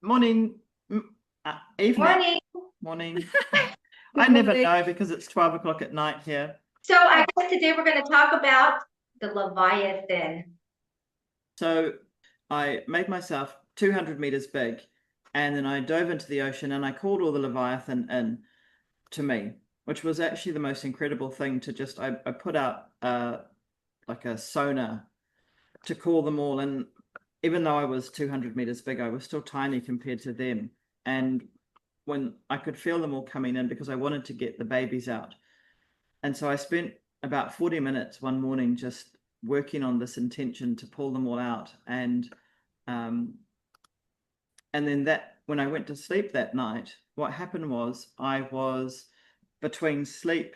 Morning, evening, Morning. morning. I Good never morning. know because it's 12 o'clock at night here. So I guess today we're going to talk about the Leviathan. So I made myself 200 meters big, and then I dove into the ocean and I called all the Leviathan in to me, which was actually the most incredible thing to just, I put out like a sonar to call them all. And even though I was 200 meters big, I was still tiny compared to them. And when I could feel them all coming in because I wanted to get the babies out. And so I spent about 40 minutes one morning just working on this intention to pull them all out. Um, and then that when I went to sleep that night, what happened was I was between sleep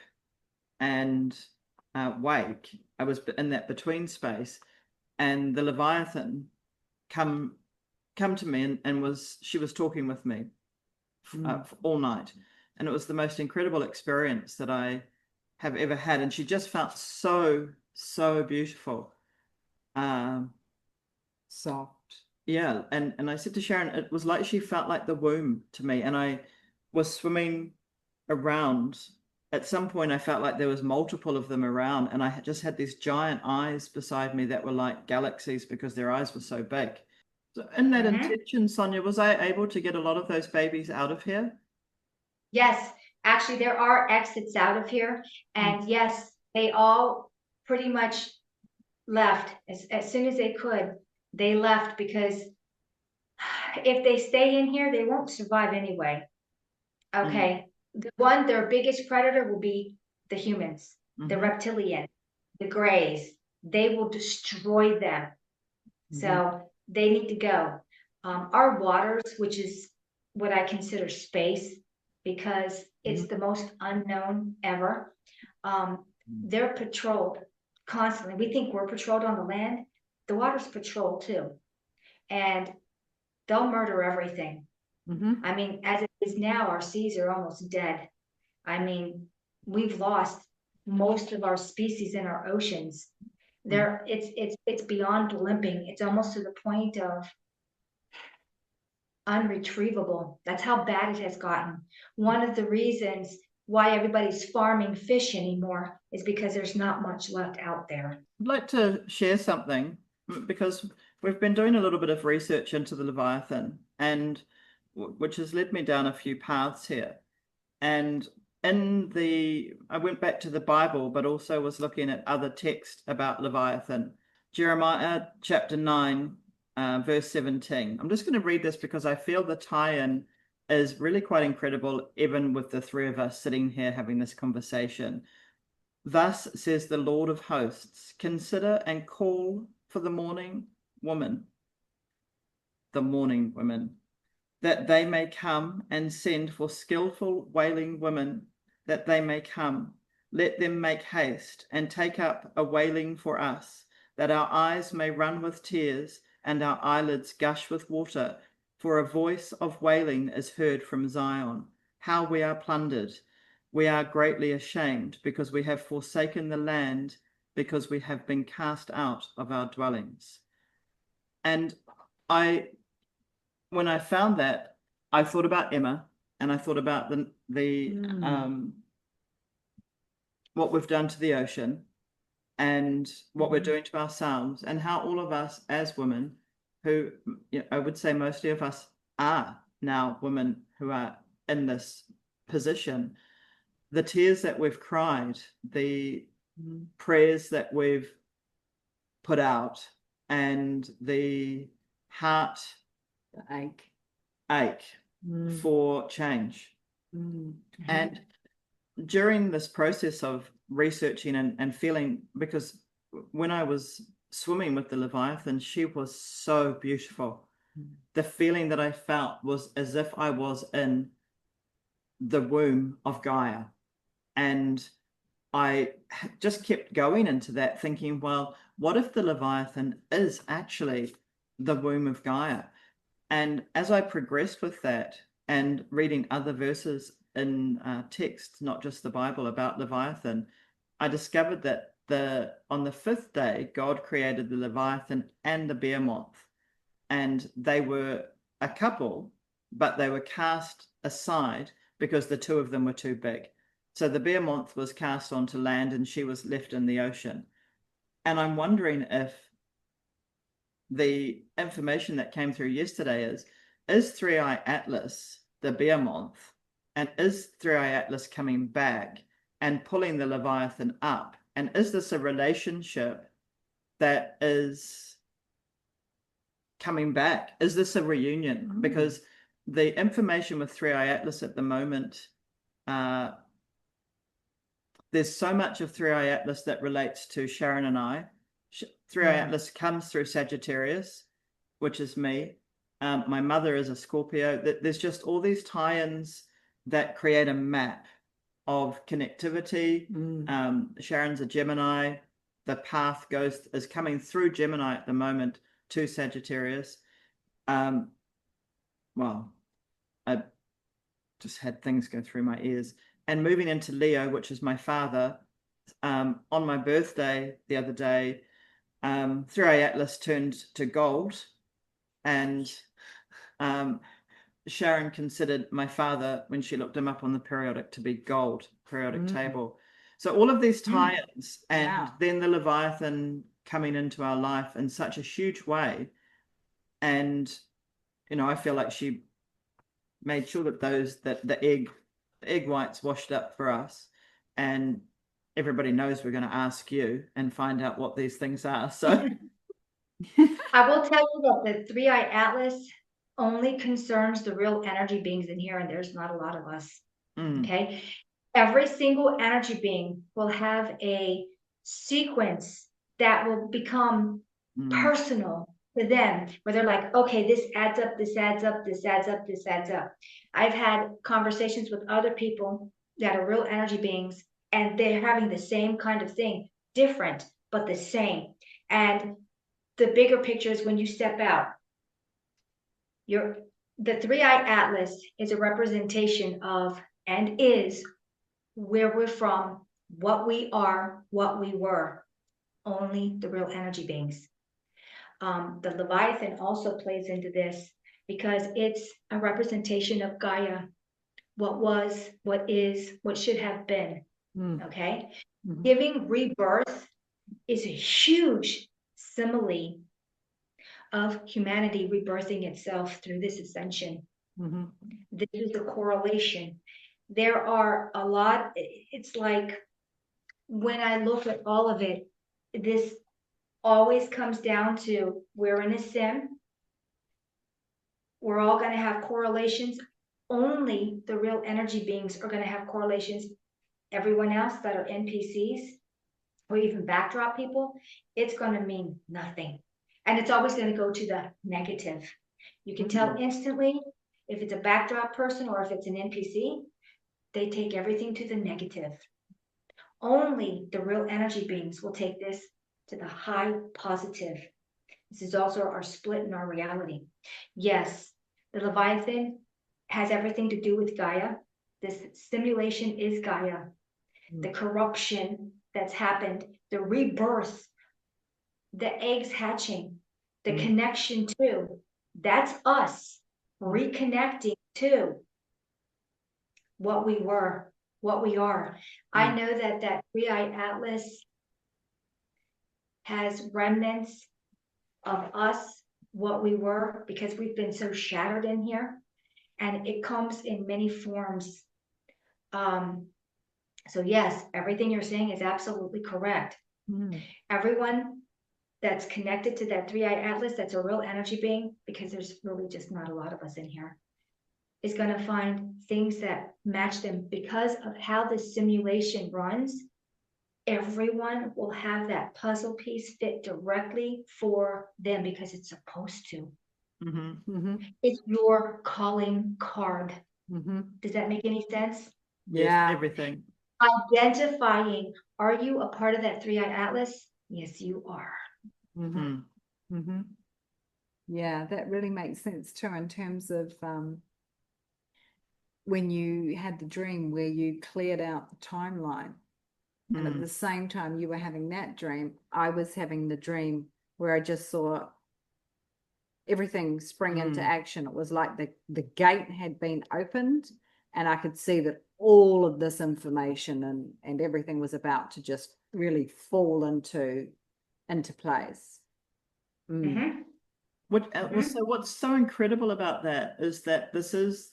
and wake. I was in that between space, and the Leviathan come to me and she was talking with me all night, and it was the most incredible experience that I have ever had, and she just felt so beautiful. um Soft. yeah, and I said to Sharon, it was like she felt like the womb to me, and I was swimming around. At some point I felt like there was multiple of them around, and I just had these giant eyes beside me that were like galaxies because their eyes were so big. So in that Hmm. intention, Sonia, was I able to get a lot of those babies out of here? Yes, actually, there are exits out of here. Mm. And yes, they all pretty much left as soon as they could. They left because if they stay in here, they won't survive anyway. Mm. Okay. Their biggest predator will be the humans, the Mm-hmm. reptilian, the grays. They will destroy them. Mm-hmm. So they need to go. Our waters, which is what I consider space, because it's the most unknown ever, Mm-hmm. they're patrolled constantly. We think we're patrolled on the land. The water's patrolled too. And they'll murder everything. Mm-hmm. I mean, as it is now, our seas are almost dead. I mean, we've lost most of our species in our oceans. It's beyond limping. It's almost to the point of unretrievable. That's how bad it has gotten. One of the reasons why everybody's farming fish anymore is because there's not much left out there. I'd like to share something because we've been doing a little bit of research into the Leviathan, and which has led me down a few paths here. And I went back to the Bible, but also was looking at other texts about Leviathan. Jeremiah chapter 9, verse 17. I'm just going to read this because I feel the tie-in is really quite incredible, even with the three of us sitting here having this conversation. Thus says the Lord of hosts, consider and call for the morning woman, that they may come, and send for skillful wailing women, that they may come. Let them make haste and take up a wailing for us, that our eyes may run with tears and our eyelids gush with water. For a voice of wailing is heard from Zion. How we are plundered. We are greatly ashamed because we have forsaken the land, because we have been cast out of our dwellings. And I when I found that, I thought about Emma, and I thought about the what we've done to the ocean and what we're doing to ourselves, and how all of us as women, who, I would say mostly of us are now women who are in this position, the tears that we've cried, the prayers that we've put out, and the heart Ache. ache for change. And during this process of researching and feeling, because when I was swimming with the Leviathan, she was so beautiful. The feeling that I felt was as if I was in the womb of Gaia. And I just kept going into that thinking, well, what if the Leviathan is actually the womb of Gaia? And as I progressed with that and reading other verses in texts, not just the Bible, about Leviathan, I discovered that on the fifth day, God created the Leviathan and the behemoth, and they were a couple, but they were cast aside because the two of them were too big. So the behemoth was cast onto land and she was left in the ocean. And I'm wondering if the information that came through yesterday is 3i Atlas the behemoth, and is 3i Atlas coming back and pulling the Leviathan up? And is this a relationship that is coming back? Is this a reunion? Because the information with 3i Atlas at the moment, there's so much of 3i Atlas that relates to Sharon and I. 3i Atlas comes through Sagittarius, which is me. My mother is a Scorpio. There's just all these tie-ins that create a map of connectivity. Sharon's a Gemini. The path is coming through Gemini at the moment to Sagittarius. Well, I just had things go through my ears. And moving into Leo, which is my father, on my birthday the other day, 3i Atlas turned to gold, and Sharon considered my father, when she looked him up on the periodic, to be gold, periodic table. So all of these tie-ins, and then the Leviathan coming into our life in such a huge way. And, I feel like she made sure that the egg whites washed up for us. And everybody knows we're going to ask you and find out what these things are. So I will tell you that the 3i Atlas only concerns the real energy beings in here, and there's not a lot of us. Okay. Every single energy being will have a sequence that will become personal to them, where they're like, okay, this adds up, this adds up, this adds up, this adds up. I've had conversations with other people that are real energy beings, and they're having the same kind of thing, different, but the same. And the bigger picture is when you step out. The 3i Atlas is a representation of, and is, where we're from, what we are, what we were. Only the real energy beings. The Leviathan also plays into this because it's a representation of Gaia, what was, what is, what should have been. Okay? Giving rebirth is a huge simile of humanity rebirthing itself through this ascension. This is a correlation. There are a lot, it's like when I look at all of it, this always comes down to, we're in a sim. We're all going to have correlations. Only the real energy beings are going to have correlations. Everyone else that are NPCs or even backdrop people, it's going to mean nothing. And it's always going to go to the negative. You can tell instantly if it's a backdrop person or if it's an NPC, they take everything to the negative. Only the real energy beings will take this to the high positive. This is also our split in our reality. Yes, the Leviathan has everything to do with Gaia. This simulation is Gaia. The corruption that's happened, the rebirth, the eggs hatching, the connection to, that's us reconnecting to what we were, what we are. I know that 3i Atlas has remnants of us, what we were, because we've been so shattered in here, and it comes in many forms. So yes, everything you're saying is absolutely correct. Everyone that's connected to that 3i Atlas, that's a real energy being, because there's really just not a lot of us in here, is going to find things that match them because of how this simulation runs. Everyone will have that puzzle piece fit directly for them because it's supposed to. It's your calling card. Does that make any sense? Yes, everything. Identifying, are you a part of that 3i Atlas? Yes, you are. Yeah, that really makes sense too, in terms of when you had the dream where you cleared out the timeline. And at the same time you were having that dream, I was having the dream where I just saw everything spring into action. It was like the gate had been opened, and I could see that all of this information and everything was about to just really fall into place. So what's so incredible about that is that this is,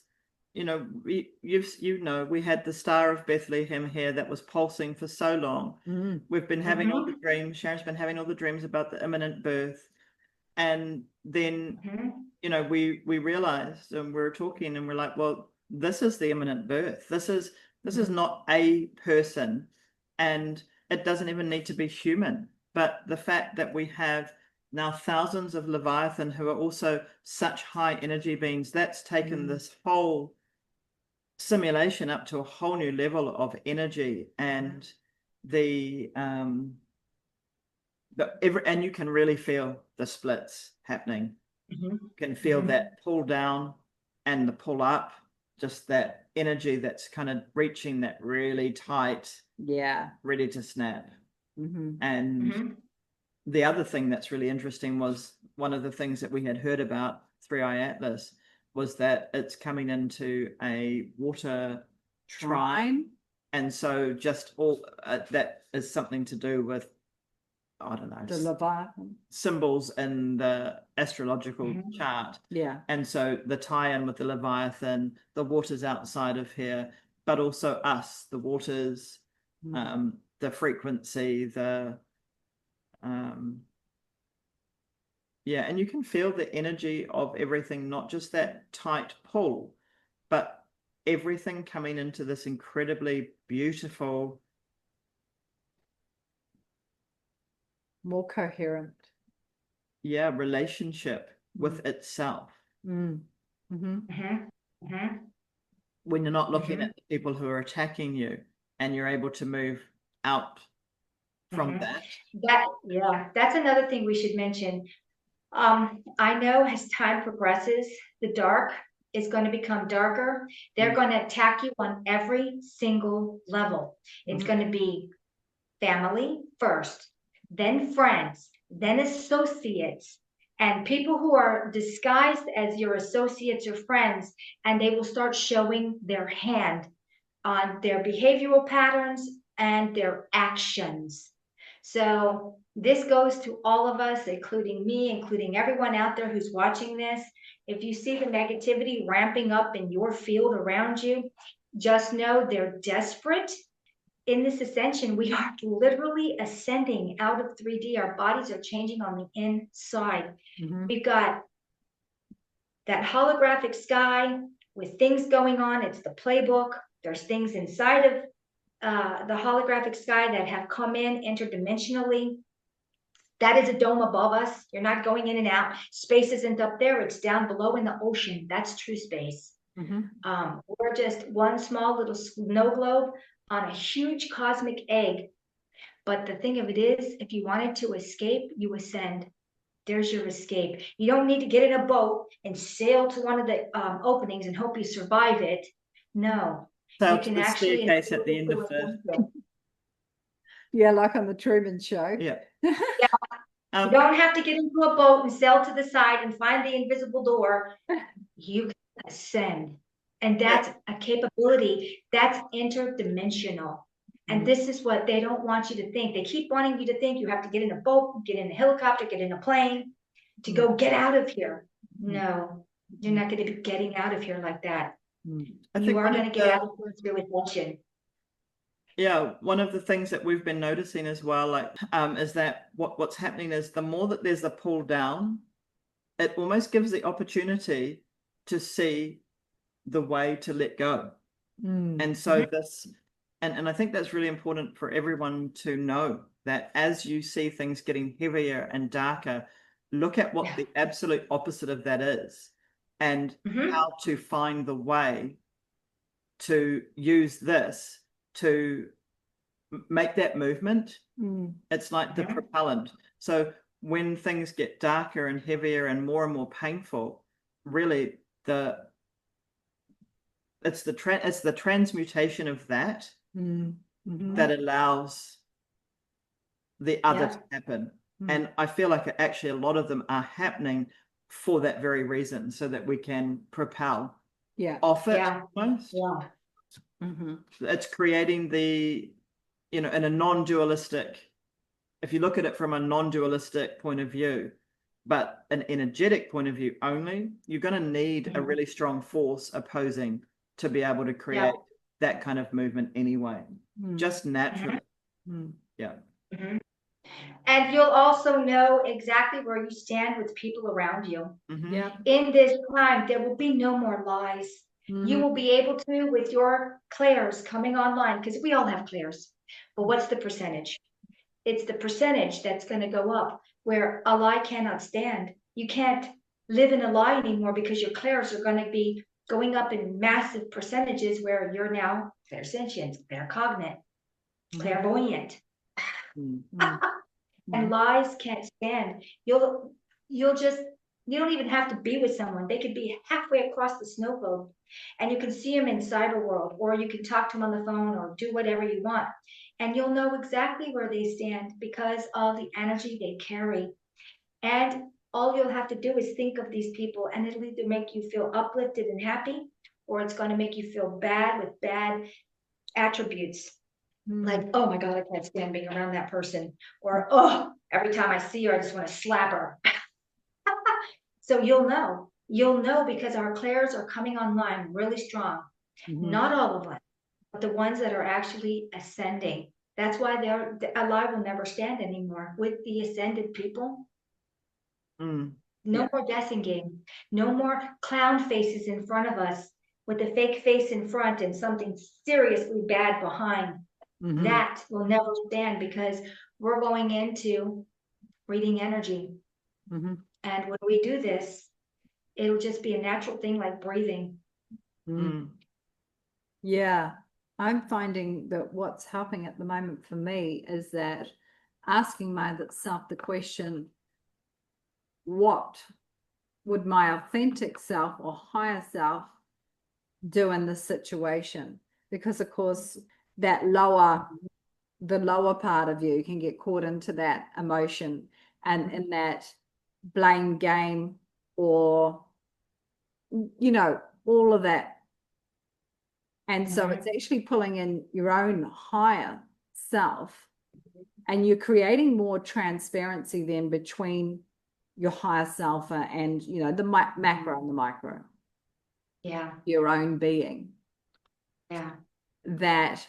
we had the Star of Bethlehem here that was pulsing for so long. We've been having all the dreams. Sharon's been having all the dreams about the imminent birth. And then, we realized, and we were talking, and we're like, well, this is the imminent birth. This is not a person, and it doesn't even need to be human. But the fact that we have now thousands of Leviathan who are also such high energy beings, that's taken this whole simulation up to a whole new level of energy. And and you can really feel the splits happening. You can feel that pull down and the pull up, just that energy that's kind of reaching that really tight, ready to snap. And the other thing that's really interesting was one of the things that we had heard about 3i Atlas was that it's coming into a water trine. And so just all that is something to do with, I don't know, the Leviathan symbols in the astrological chart. And so the tie-in with the Leviathan, the waters outside of here, but also us, the waters, the frequency, and you can feel the energy of everything, not just that tight pull, but everything coming into this incredibly beautiful, more coherent relationship with itself. When you're not looking at the people who are attacking you, and you're able to move out from that. That's another thing we should mention. I know as time progresses, the dark is going to become darker. They're going to attack you on every single level. It's going to be family first, then friends, then associates, and people who are disguised as your associates or friends, and they will start showing their hand on their behavioral patterns and their actions. So this goes to all of us, including me, including everyone out there who's watching this. If you see the negativity ramping up in your field around you, just know they're desperate. In this ascension, we are literally ascending out of 3D. Our bodies are changing on the inside. We've got that holographic sky with things going on. It's the playbook. There's things inside of the holographic sky that have come in interdimensionally. That is a dome above us. You're not going in and out. Space isn't up there. It's down below in the ocean. That's true space. We're just one small little snow globe on a huge cosmic egg. But the thing of it is, if you wanted to escape, you ascend. There's your escape. You don't need to get in a boat and sail to one of the openings and hope you survive it. No. So you can actually staircase at the end of like on the Truman Show. You don't have to get into a boat and sail to the side and find the invisible door. You can ascend. And that's a capability that's interdimensional. And this is what they don't want you to think. They keep wanting you to think you have to get in a boat, get in a helicopter, get in a plane to go get out of here. No, you're not going to be getting out of here like that. You are going to get out of here through ascension. One of the things that we've been noticing as well, is that what's happening is the more that there's a pull down, it almost gives the opportunity to see the way to let go. And so and I think that's really important for everyone to know, that as you see things getting heavier and darker, look at what the absolute opposite of that is, and how to find the way to use this to make that movement. It's like the propellant. So when things get darker and heavier and more painful, really it's the transmutation of that that allows the other to happen. And I feel like actually a lot of them are happening for that very reason, so that we can propel off it almost. Yeah. It's creating the, in a non-dualistic, if you look at it from a non-dualistic point of view, but an energetic point of view only, you're going to need a really strong force opposing to be able to create that kind of movement anyway, just naturally. Yeah. And you'll also know exactly where you stand with people around you. In this time, there will be no more lies. You will be able to, with your clairs coming online, because we all have clairs, but what's the percentage? It's the percentage that's going to go up, where a lie cannot stand. You can't live in a lie anymore, because your clairs are going to be going up in massive percentages, where you're now clairsentient, claircognate, clairvoyant. And lies can't stand. You don't even have to be with someone. They could be halfway across the snow globe, and you can see them in cyber world, or you can talk to them on the phone, or do whatever you want, and you'll know exactly where they stand because of the energy they carry. And all you'll have to do is think of these people, and it'll either make you feel uplifted and happy, or it's going to make you feel bad with bad attributes. Like, oh my God, I can't stand being around that person. Or, oh, every time I see her, I just want to slap her. So you'll know because our clairs are coming online really strong. Not all of us, but the ones that are actually ascending. That's why a lie will never stand anymore with the ascended people. No more guessing game. No more clown faces in front of us with a fake face in front and something seriously bad behind. That will never stand, because we're going into reading energy. And when we do this, it'll just be a natural thing, like breathing. Yeah, I'm finding that what's helping at the moment for me is that asking myself the question, what would my authentic self or higher self do in this situation? Because of course the lower part of you can get caught into that emotion and in that blame game, or all of that. And so it's actually pulling in your own higher self, and you're creating more transparency then between your higher self and the macro and the micro, your own being. That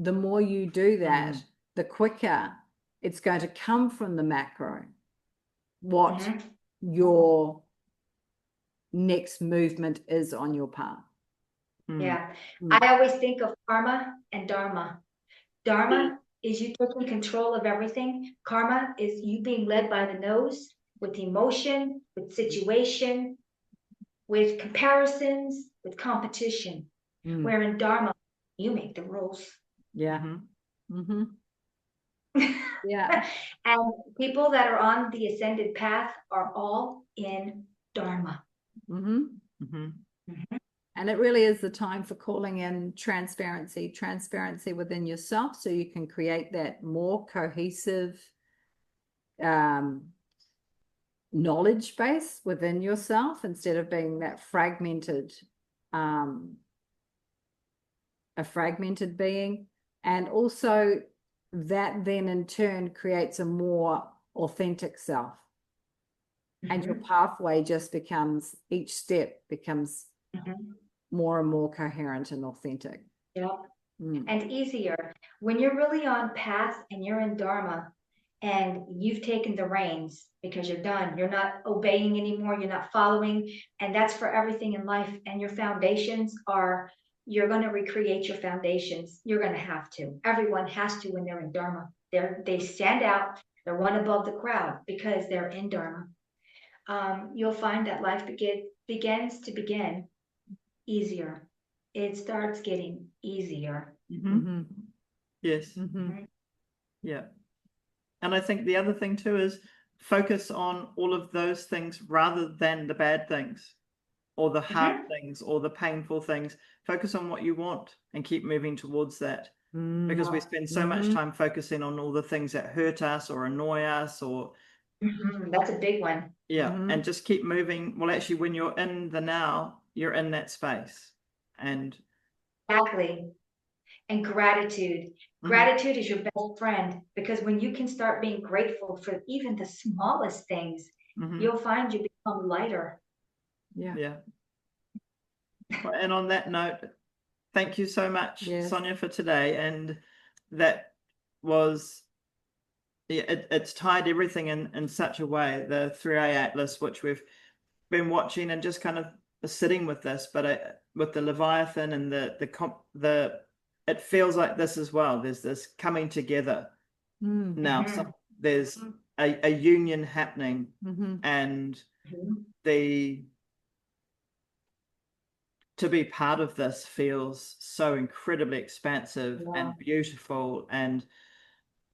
the more you do that, the quicker it's going to come from the macro what your next movement is on your path. I always think of karma and dharma. Dharma is you taking control of everything. Karma is you being led by the nose with emotion, with situation, with comparisons, with competition. Where in dharma, you make the rules. And people that are on the ascended path are all in dharma. And it really is the time for calling in transparency within yourself, so you can create that more cohesive knowledge base within yourself, instead of being that fragmented a fragmented being. And also that then in turn creates a more authentic self. And your pathway just becomes, each step becomes more and more coherent and authentic. And easier. When you're really on path and you're in dharma and you've taken the reins because you're done, you're not obeying anymore, you're not following, and that's for everything in life. And your foundations are, you're going to recreate your foundations. You're going to have to. Everyone has to when they're in dharma. They stand out. They're one above the crowd because they're in dharma. You'll find that life begins to begin easier. It starts getting easier. Yes. Yeah. And I think the other thing too is focus on all of those things rather than the bad things or the hard things or the painful things. Focus on what you want and keep moving towards that. Because we spend so much time focusing on all the things that hurt us or annoy us or that's a big one. Yeah, Mhm. and just keep moving. Well, actually, when you're in the now, you're in that space. And Exactly. And gratitude. Gratitude is your best friend, because when you can start being grateful for even the smallest things, you'll find you become lighter. Yeah. And on that note, thank you so much, Yes. Sonja, for today. And that was, yeah, it's tied everything in such a way, the 3i Atlas, which we've been watching and just kind of sitting with this, but with the Leviathan and the it feels like this as well. There's this coming together now. So there's a union happening, and to be part of this feels so incredibly expansive and beautiful and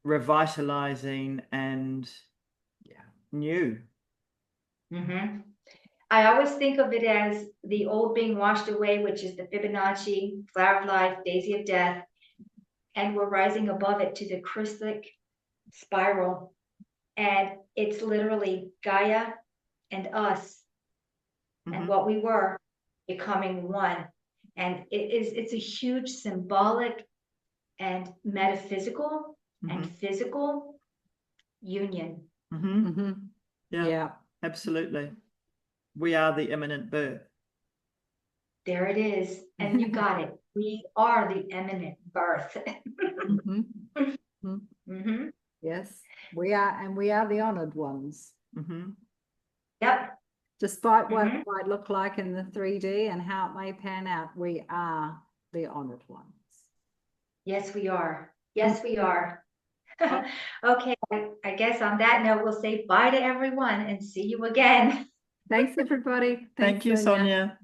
revitalizing and new. I always think of it as the old being washed away, which is the Fibonacci, flower of life, daisy of death, and we're rising above it to the crystallic spiral. And it's literally Gaia and us and what we were becoming one. And it's a huge symbolic and metaphysical and physical union. Yeah, absolutely. We are the imminent birth. There it is. And you got it. We are the imminent birth. Yes, we are, and we are the honored ones. Yep. Despite what it might look like in the 3D and how it may pan out, we are the honored ones. Yes, we are. Yes, we are. Okay, I guess on that note, we'll say bye to everyone and see you again. Thanks, everybody. Thank you, Sonja.